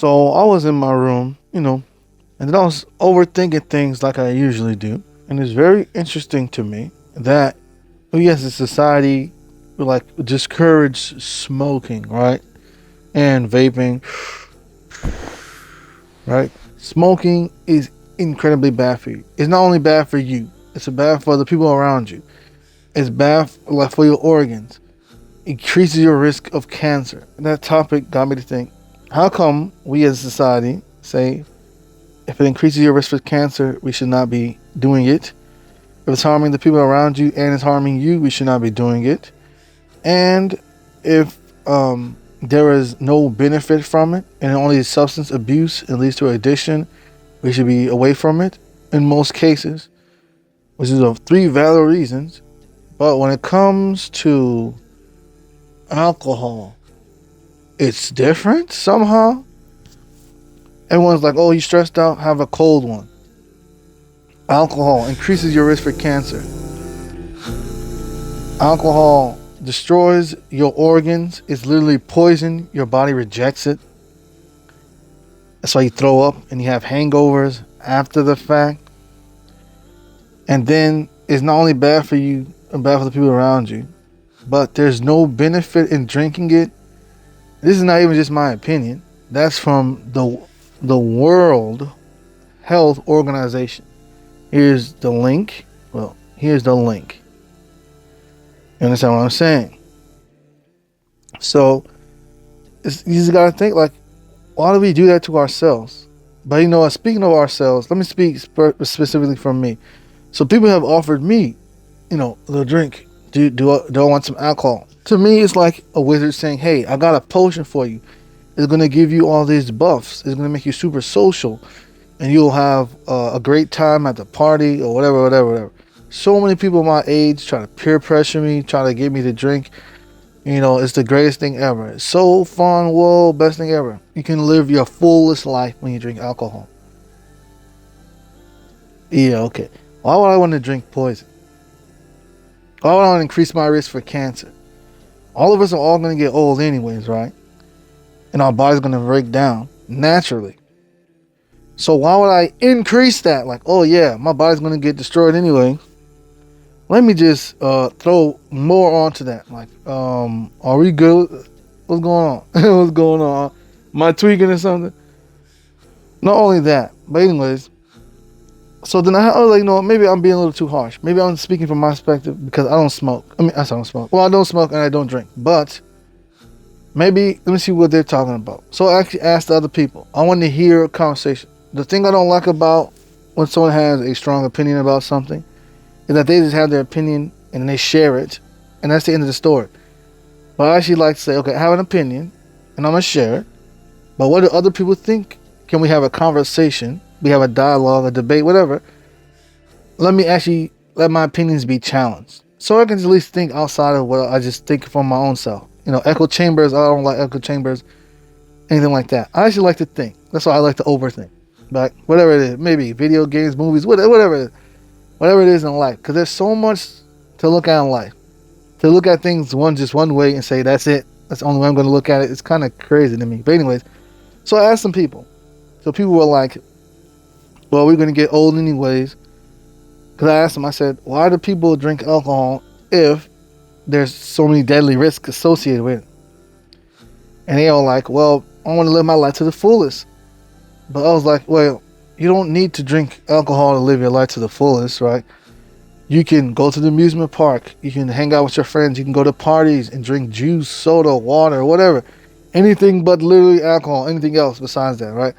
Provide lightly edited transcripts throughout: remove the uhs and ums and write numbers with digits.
So I was in my room, and then I was overthinking things like I usually do. And it's very interesting to me that we as a society we like discourage smoking, right? And vaping, right? Smoking is incredibly bad for you. It's not only bad for you, it's bad for the people around you. It's bad like for your organs. It increases your risk of cancer. And that topic got me to think, how come we as a society say if it increases your risk for cancer, we should not be doing it? If it's harming the people around you and it's harming you, we should not be doing it. And if there is no benefit from it and only substance abuse and leads to addiction, we should be away from it in most cases, which is of three valid reasons. But when it comes to alcohol, it's different somehow. Everyone's like, oh, you stressed out, have a cold one. Alcohol increases your risk for cancer. Alcohol destroys your organs. It's literally poison. Your body rejects it. That's why you throw up and you have hangovers after the fact. And then it's not only bad for you and bad for the people around you, but there's no benefit in drinking it. This is not even just my opinion. That's from the World Health Organization. Here's the link. Well, here's the link. You understand what I'm saying? So, you just gotta think like, why do we do that to ourselves? But speaking of ourselves, let me speak specifically from me. So people have offered me, the drink. Do I want some alcohol? To me, it's like a wizard saying, hey, I got a potion for you. It's going to give you all these buffs. It's going to make you super social. And you'll have a great time at the party or whatever. So many people my age try to peer pressure me, try to get me to drink. It's the greatest thing ever. It's so fun. Whoa, best thing ever. You can live your fullest life when you drink alcohol. Yeah, okay. Why would I want to drink poison? Why would I want to increase my risk for cancer? All of us are all going to get old anyways, right? And our body's going to break down naturally. So why would I increase that? Like, oh yeah, my body's going to get destroyed anyway. Let me just throw more onto that. Like, are we good? What's going on? What's going on? Am I tweaking or something? Not only that, but anyways. So then I was like, maybe I'm being a little too harsh. Maybe I'm speaking from my perspective because I don't smoke. I don't smoke. Well, I don't smoke and I don't drink. But maybe, let me see what they're talking about. So I actually asked the other people. I wanted to hear a conversation. The thing I don't like about when someone has a strong opinion about something is that they just have their opinion and they share it. And that's the end of the story. But I actually like to say, okay, I have an opinion and I'm going to share it. But what do other people think? Can we have a conversation? We have a dialogue, a debate, whatever. Let my opinions be challenged. So I can at least think outside of what I just think from my own self. Echo chambers, I don't like echo chambers, anything like that. I actually like to think. That's why I like to overthink. But whatever it is, maybe video games, movies, whatever it is. Whatever it is in life. Because there's so much to look at in life. To look at things just one way and say, that's it. That's the only way I'm going to look at it. It's kind of crazy to me. But anyways, so I asked some people. So people were like, well, we're going to get old anyways. Because I asked them, I said, why do people drink alcohol if there's so many deadly risks associated with it? And they all like, well, I want to live my life to the fullest. But I was like, well, you don't need to drink alcohol to live your life to the fullest, right? You can go to the amusement park. You can hang out with your friends. You can go to parties and drink juice, soda, water, whatever. Anything but literally alcohol, anything else besides that, right?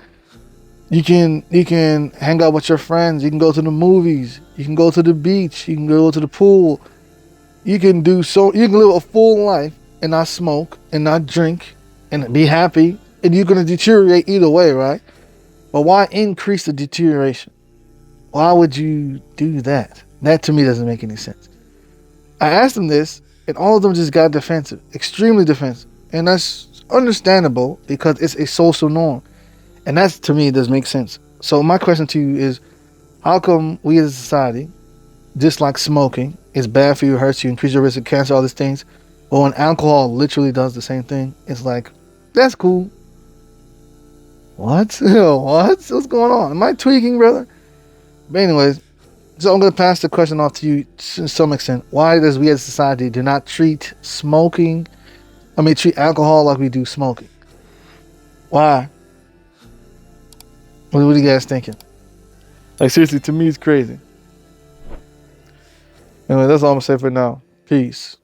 You can hang out with your friends. You can go to the movies. You can go to the beach. You can go to the pool. You can live a full life and not smoke and not drink and be happy. And you're going to deteriorate either way, right? But why increase the deterioration? Why would you do that? That to me doesn't make any sense. I asked them this and all of them just got defensive, extremely defensive. And that's understandable because it's a social norm. And that, to me, does make sense. So my question to you is, how come we as a society dislike smoking? It's bad for you, it hurts you, increase your risk of cancer, all these things. But when alcohol literally does the same thing, it's like, that's cool. What? What? What's going on? Am I tweaking, brother? But anyways, so I'm gonna pass the question off to you to some extent. Why does we as a society do not treat smoking? Treat alcohol like we do smoking? Why? What are you guys thinking? Like seriously, to me, it's crazy. Anyway, that's all I'm gonna say for now. Peace.